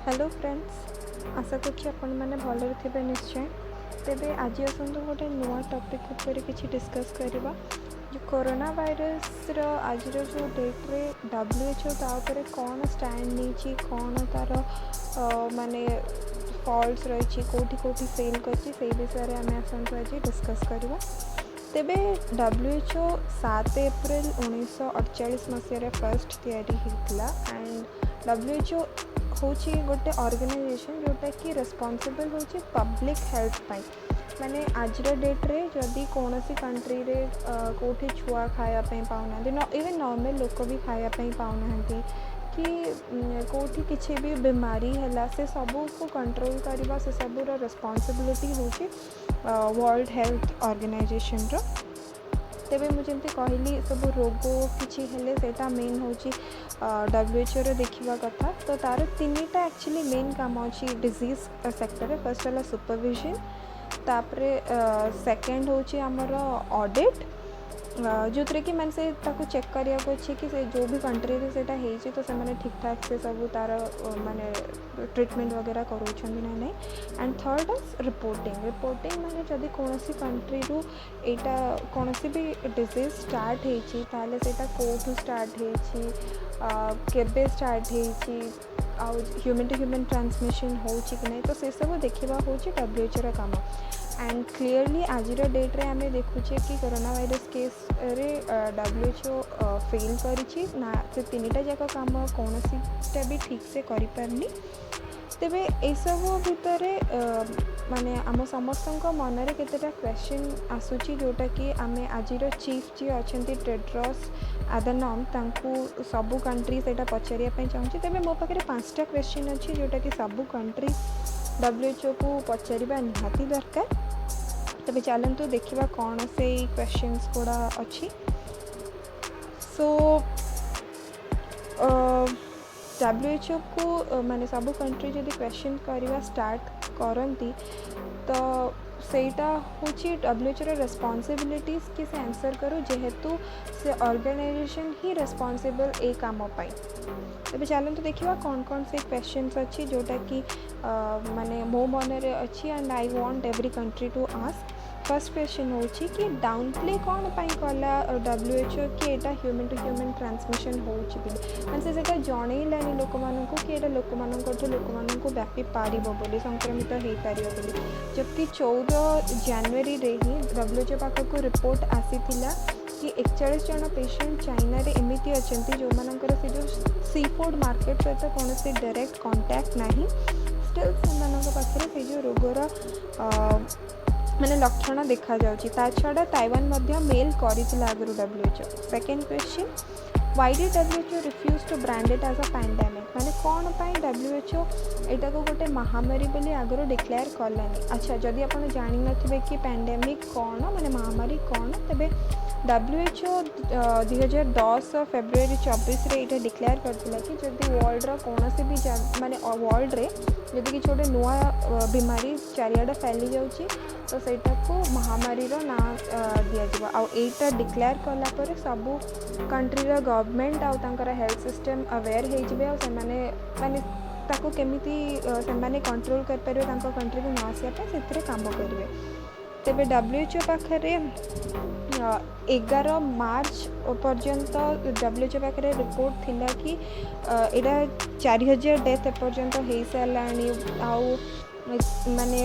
Hello friends, आशा करछि आपण मैंने भलरे थे निश्चय। तेबे आज आसतु गोटे नुआ टॉपिक ऊपर किसी डिस्कस करवा। जो कोरोना वायरस रो आज जो डेट रे WHO तापर कौन स्टैंड नहीं कौन तार माने फॉल्स रही कोठी कोठी फेल कर विषय आम आसतु आज डिस्कस करवा। तेबे WHO 7 एप्रिल 1948 मसीह फर्स्ट तैयारी होता एंड WHO हूँ गोटे ऑर्गेनाइजेशन जोटा कि रेस्पॉन्सिबल होची पब्लिक हेल्थ पाई। माने आज डेट रे जदि कौन सी कंट्री रे कोठी छुआ खायापी पाऊना इवन नॉर्मल लोक भी खायापी पाऊना कि कोठी किसी भी बीमारी है से सबू को कंट्रोल करवा से सबूर रेस्पॉन्सिबिलिटी होची वर्ल्ड हेल्थ ऑर्गेनाइजेशन रो। तेबे मुझे कहली सब रोग किसी हेले सेटा मेन होची WHO रो देखिबा कथा। तो तार तीनटा एक्चुअली मेन काम अच्छी डिजीज सेक्टर रे। फर्स्ट है सुपरविजन, तापरे सेकेंड होची हमर ऑडिट जो थे कि मैंने से ताको चेक करिया अच्छे कि से जो भी कंट्री रे सेटा हेची तो से माने ठीक ठाक से सब तार माने ट्रीटमेंट वगैरह करोछन ना नहीं। एंड थर्ड रिपोर्टिंग माने जदि कौन सी कंट्री रू एटा कौन सी भी डिजीज स्टार्ट हेची ताले सेटा कोठू स्टार्ट हेची केबे स्टार्ट हेची आ ह्यूमन टू ह्यूमन ट्रांसमिशन होची कि नहीं तो से सब देखा होची WHO रा काम। एंड क्लीयरली आज डेट रे आमे देखुचे कि कोरोना वायरस केस रे WHO फेल करिछि ना से तीनटा जाक काम कौन सी भी ठीक से करि पारनी। तेबे ए सब भितर माने आम समस्त मनरे केतेटा क्वेश्चन आसुची जोटा कि आमे आजिर चीफ जी अच्छे टेड्रस आदनॉम तांकू सबू कंट्री सेटा पचारिया पे चाहूँगी। तेबे मो पाखे 5टा क्वेश्चन अच्छी जोटा कि सबू कंट्री WHO को पचारिबा निहाती दरकार। तबे चलतु देखिबा कौन से क्वेश्चंस गुड़ा अच्छी। सो WHO को माने सब कंट्री जदि क्वेश्चन करवा स्टार्ट करती तो सेटा होची WHO रो रेस्पॉन्सिबिलिटीज कि से आंसर करो जेहेतु से ऑर्गेनाइजेशन ही रेस्पॉन्सिबल ए काम पाई। तबे चलतु देखिबा कौन कौन से क्वेश्चंस अच्छी जोटा कि माने मो मन रे अच्छी and I want every country to ask. First question होची कि डाउन प्ले कौन पाई कला WHO कि एटा ह्यूमन टू ह्यूमन ट्रांसमिशन होची बिली माने सेटा जणैलानी लोक मानकू कि एटा लोक मानकठू लोक मानकू व्यापी पारिबो बोली संक्रमित हेई पारिबो बोली। जबकि 14 जनवरी रे ही WHO पाखक रिपोर्ट आसीथिला कि 41 जन पेशेंट चाइना रे एमिति अछंती जो मानकर से जो सी फूड मार्केट सहित कौन से डायरेक्ट कांटेक्ट नहीं स्टिल से पाखे से जो रोगर माने लक्षण देखा जाउची। ता छड़ा ताइवान मध्य मेल करिथिला आगरु WHO। Second question, why did WHO refuse to brand it as a pandemic माने कौन पाई WHO एटा को गोटे महामारी बोली आगरु डिक्लेयर करलानी। अच्छा जदि आपण जानि नथिबे कि पैंडेमिक कौन माने महामारी कौन तेबे WHO 2010 फेब्रुआरी 24 रे एटा डिक्लेयर करथिला कि जदि वर्ल्ड रो कौन से भी माने वर्ल्ड रे जदि कि छोटे नुआ बीमारी चारियाडे फैली जाउची तो सेटा को महामारी रो ना दिया जिबा। आ एटा डिक्लेयर करला पर सबू कंट्री रो गवर्नमेंट आ तांकर हेल्थ सिस्टम अवेयर हे जिबे आ से माने ताको केमिति से माने कंट्रोल कर परिबे तांको कंट्री को ना आसिया पे सेतरे काम करिवे। तेबे WHO पाखरे 11 मार्च पर्यंत WHO पाखरे रिपोर्ट थिला कि एटा 4000 डेथ पर्यंत हो साराणी आउ माने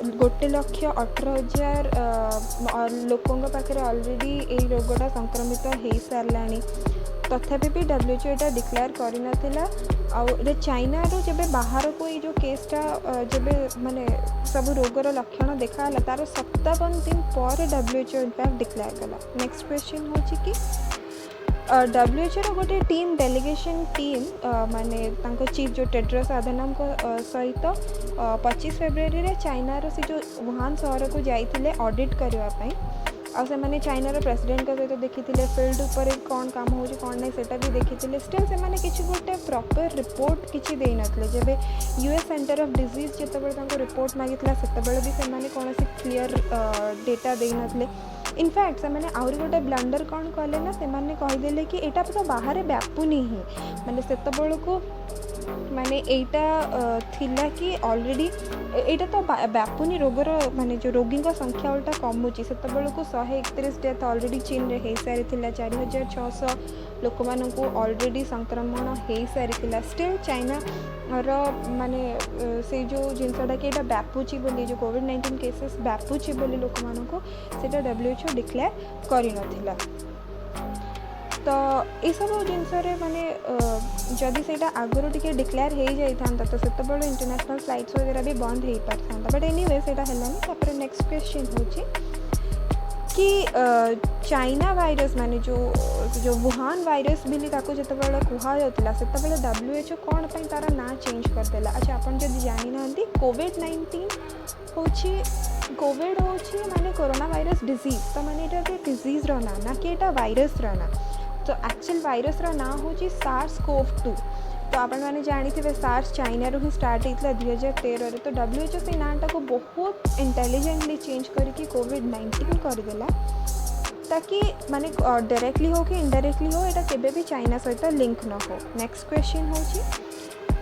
1,18,000 लोकों पाखे ऑलरेडी ये रोगटा संक्रमित हो साराणी। तथापि भी WHO एटा डिक्लेयर करना आउ चाइना रो जब बाहर को ये जो केसटा जब माने सब रोगर लक्षण देखा तार 57 दिन पर WHO इनफैक्ट डिक्लेयर कला। नेक्स्ट क्वेश्चन होची कि WHO रो गोटे टीम डेलीगेशन टीम माने तांको चीफ जो टेड्रस आधनम को सहित 25 फेब्रुआरी रे चाइना रो से जो वुहान शहर को जाइथिले ऑडिट करबा पई आ से माने चाइना रो प्रेसिडेंट का सहित देखिथिले फील्ड ऊपर कौन काम हो कौन नहीं सेटा भी देखिथिले। स्टिल से माने किछि गोटे प्रॉपर रिपोर्ट किछि देई नथले जेबे US सेंटर ऑफ डिजीज जेतबे तांको रिपोर्ट मागितला सेतबेले भी से माने कोनोसी क्लियर डेटा देई नथले। इनफैक्ट से मैंने आउरी गोटे ब्लंडर कौन कले ना से माने कहीदेले कि एटा तो बाहर व्यापुनी ही माने सेतबेल को माने एटा थिला कि ऑलरेडी एटा तो व्यापुनी रोगर माने जो रोगी संख्या उल्टा कमुची से को 131 डेथ ऑलरेडी चीन रे हो सारी 4600 लोक मानू ऑलरेडी संक्रमण हो सारी स्टिल चाइना रो माने से जो जिनसटा कि व्यापुची बोली जो कोविड-19 केसेस व्यापुची बोली लोक मानू से WHO डिक्लेयर कर नथिला। तो ये सब जिनस माने जदि से आगुरी टी डिक्लेयर हो जाता तो से इंटरनेशनल फ्लाइट्स वगैरह भी बंद हो पार था बट एनीवे से है। नेक्स्ट क्वेश्चन हो कि चाइना वायरस माने जो वुहान वायरस भी जो कहला से WHO कौन पर तार ना चेंज करदेला। अच्छा आपन जब जानी ना कोविड-19 कोविड हूँ माने कोरोना वायरस डिजीज तो माने डिजीज ना कि एटा वायरस ना तो एक्चुअल वायरस ना हूँ SARS-CoV-2 तो आपण मैंने जानी थे सार्स चाइना रू ही स्टार्ट होता 2013 तो WHO से नाटा को बहुत इंटेलिजेंटली चेंज करके कोविड-19 करदेला ताकि माने डायरेक्टली हो कि इनडायरेक्टली हो एटा केबे भी चाइना सहित लिंक न हो। नेक्स्ट क्वेश्चन हो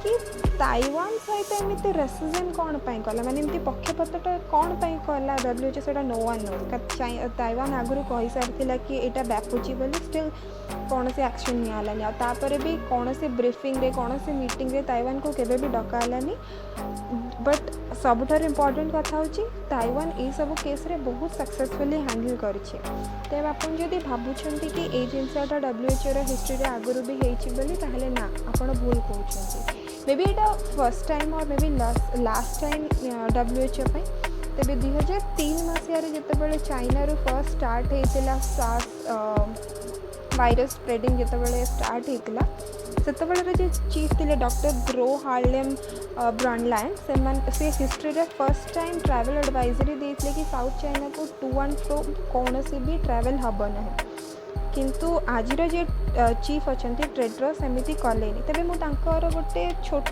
कि ताइवान सहित एमती रेसिजम कौन पाई कला माने एमती पक्षपातटा कौन पाई कला WHO से नो वन नो ताइवान आगुरी कही सारी कि एटा व्यापुची बोली स्टिल कौन से एक्शन निलानी आपर भी कौन से ब्रीफिंग रे कौन से मीटिंग रे ताइवान को केबे भी डकालानी बट सबुठार इम्पोर्टेंट कथा होची ताइवान ये सब केस रे बहुत सक्सेसफुली हैंडल करिछि। तेब आपन जदि भाबुछंती कि ए जिनसटा WHO रो हिस्ट्री रे आगुरु भी हेछि बोली ताहले ना आपन भूल कहउछंती। मे बी एटा फर्स्ट टाइम और may be last time WHO पई तेबे 2003 मसिया रे जतबेले चाइना रो फर्स्ट स्टार्ट हेतिला सार्स वायरस स्प्रेडिंग जितेबाला स्टार्ट होता से जो चीफ थे डॉक्टर ग्रो हार्लेम ब्रॉनलैंड से हिस्ट्री रे फर्स्ट टाइम ट्रैवल एडवाइजरी देते कि साउथ चाइना को टू एंड फ्रो कौन सी भी ट्रैवल हम ना किंतु आज जे चीफ अच्छा टेड्रोस एमती कले तेरे मुझे गोटे छोट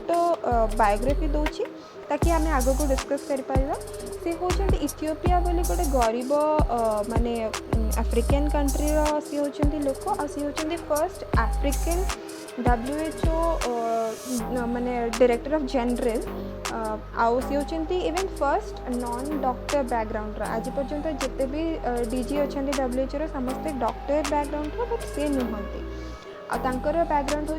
बायोग्राफी दूची ताकि आम आग को डिस्कस कर सी होती इथियोपिया बोली गोटे गरीब माने अफ्रिकन कंट्री सी होती लोक आ सी होती फर्स्ट अफ्रिकन WHO माने डायरेक्टर ऑफ जनरल आउ सी होती even first non doctor background आज पर्यंत जिते भी DG अच्छा WHO रो समस्ते डॉक्टर बैकग्राउंड बट सी नुहति आर बैकग्राउंड हूँ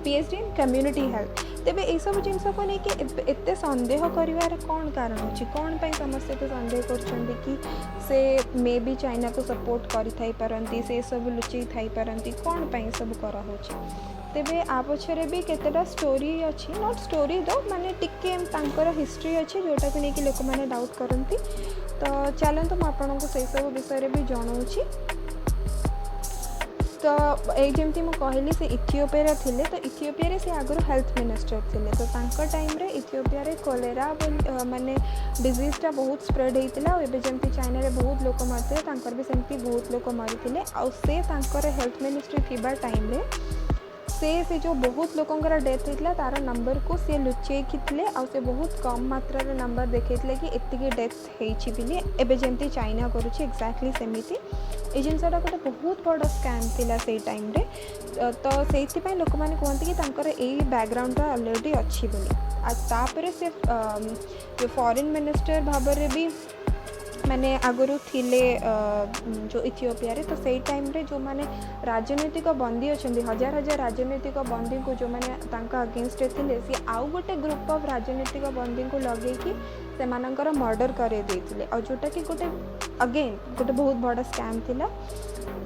PhD इन कम्युनिटी हेल्थ। तेबे ये सब जिनस को लेकिन एत सन्देह कर कौन कारण हो कौन पाई समस्ते तो सन्देह कर से मे भी चाइना को सपोर्ट करी से सब लुचई थी पारती कौन पाई सब करा तेबे आ पछरे भी केतेटा स्टोरी अच्छी नॉट स्टोरी दो माने टिके तांकर हिस्ट्री अच्छी जोटा को लेकिन लोक मैंने डाउट करती तो चलते मुझे आपको से सब विषय भी जनाऊँगी। तो ये जमी मुझे कहली से इथियोपिया थे तो इथियोपिया से आगुरी हेल्थ मिनिस्टर थे तो टाइम रे इथियोपिया रे कोलेरा माने डिजीजटा बहुत स्प्रेड होता और जमी चाइना रे बहुत लोक मरते भी सेमती बहुत लोक मरी आउ से हेल्थ मिनिस्ट्री थी टाइम रे से जो बहुत लोकंर डेथ होता तार नंबर को सी लुचेकी से बहुत कम मात्रा नंबर देखते कि एतिकी डेथ होती एवं जमी चाइना करुच्ची एक्जाक्टली सेमती ये जिनसा गोटे बहुत बड़ स्कैम थिला से टाइम रे तो से लोक मैंने कहते कि यही बैकग्राउंड ऑलरेडी अच्छी बोली से जो फॉरेन मिनिस्टर भाव में भी मैंने आगुरी थिले जो इथियोपिया रे तो सही टाइम रे जो माने राजनीतिक बंदी अच्छा हजार हजार राजनीतिक बंदी को जो मैंने अगेंस्ट थे सी आउ गोटे ग्रुप ऑफ राजनीतिक बंदी को लगे से मर्डर कर जोटा कि गोटे अगेन गोटे बहुत बड़ा स्कैम थिला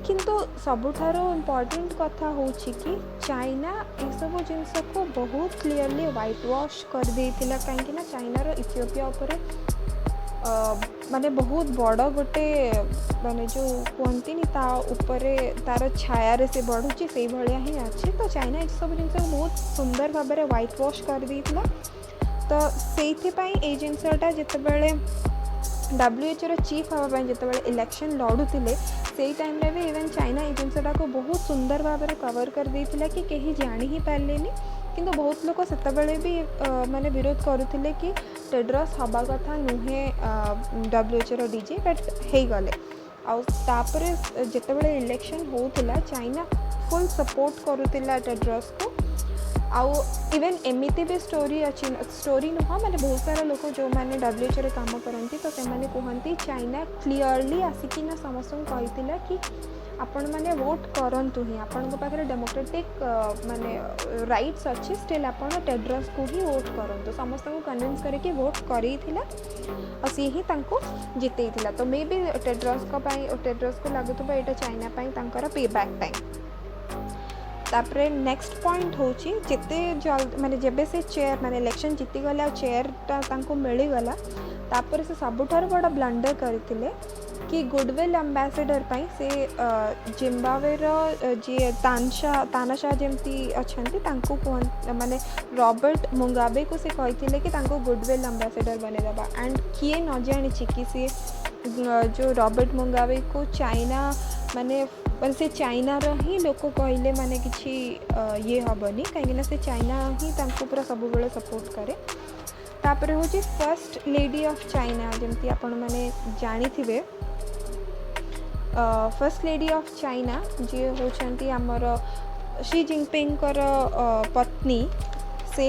किंतु सबुठारो इम्पोर्टेंट कथा होची कि चाइना ये सब जिनस को बहुत क्लीयरली व्हाइट वॉश कर देथिला कहीं ना चाइना रो इथियोपिया उपर माने बहुत बड़ गोटे माने जो कहती उपरे तार छाया से बढ़ुची से भाया ही अच्छे तो चाइना ये सब जिन बहुत सुंदर भाव में व्हाइट वॉश कर देथिला तो से जिनसटा जितेबाला WHO रो चीफ हाँपाई जितेबाला इलेक्शन लड़ुले से टाइम रे भी इवेन चाइना ये जिनसटा को बहुत सुंदर भाव में कवर कर देथिला कि कहीं जानी ही पारलेनी किंतु बहुत लोग सेतबेले भी माने विरोध करुले कि टेड्रस हवा कथा नुहे WHO रो DG बट हो गले आउे जितेबाला इलेक्शन होता चाइना फुल सपोर्ट करुला टेड्रस को। आउ इवेन एमती भी स्टोरी अच्छी स्टोरी नुह मैंने बहुत सारा लोग जो मैंने WHO रे काम करती तो से कहते चाइना क्लीयरली आसिकिना समस्त कहला कि आपण मैंने वोट करंतु ही आपण पाखे डेमोक्रेटिक माने राइट्स अच्छी स्टिल आपण टेड्रस को ही वोट करंतु समस्त को कन्विंस करके वोट करी सी ही जिते तो मे बी टेड्रस को लगुवा यहाँ चाइना तांकर पे बैक टाइम। तापरे नेक्स्ट पॉइंट होची जिते जल्द माने जेबे से चेयर माने इलेक्शन जीती गला चेयरटा तांको मिलीगला तापर से सबुठार बड़ा ब्लंडर करथिले कि गुडविल एम्बेसडर पाई से जिम्बाब्वेर जी तानाशाह जमती अच्छी माने रॉबर्ट मुगाबे को से कही कि गुडविल एम्बेसडर बनेदेबा एंड किए न जानी कि सी जो रॉबर्ट मुगाबे को चाइना माने से चाइना ही लोक कहले माने किसी ये हेनी कहीं से चाइना ही पूरा सब बेले सपोर्ट करे। तापर हूँ फर्स्ट लेडी ऑफ चाइना जमती आपण मैंने जानी थे फर्स्ट लेडी ऑफ चाइना जी होती आमर शी जिनपिंग पत्नी से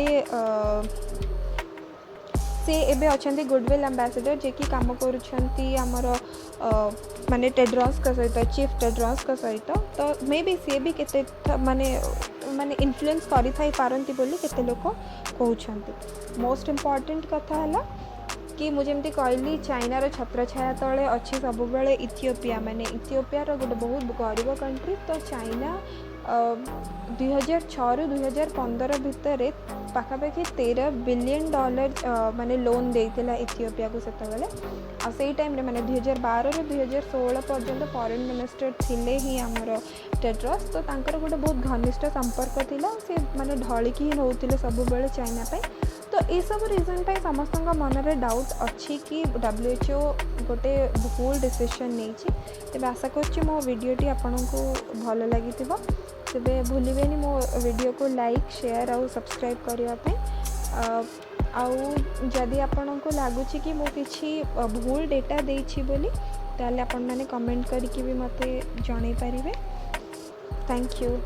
एबे अच्छे गुडविल एम्बेसडर जे कि काम करुँच आमर माने टेड्रस का सहित चीफ टेड्रस का सहित तो मे बी सी भी केते माने माने इन्फ्लुएंस करि थाई पारंती बोली केते लोक कहउछंती। मोस्ट इम्पोर्टेंट कथा है कि मुझे एमती कहली चाइनार छत्र छाया तले अच्छी सब बेले इथियोपिया माने इथियोपियार गोटे बहुत गरीब कंट्री तो चाइना 2006 रु 2015 भितर पाखापाखि $13 बिलियन माने लोन देइथिला इथियोपिया को सेतबेले आ सेई टाइम रे माने 2012 रु 2016 पर्यंत फॉरेन मिनिस्टर थिले ही हमर टेड्रस तो तांकर गोटे बहुत घनिष्ठ संपर्क थिला से माने ढलिकी ही नउथिले सब बेले चाइना पे। तो ये सब रीजन पे समस्त मन में डाउट अच्छी कि WHO गोटे भूल डिसीजन नहीं तेज आशा कर मो वीडियोटी आपन को भल लगी तेरे भूलें मो वीडियो को लाइक शेयर आउ सब्सक्राइब करने आदि आपण को लगुच कि मु किसी भूल डेटा देछि बोली ताले आपण माने कमेंट करके भी मते जणाई पारिबे। Thank you.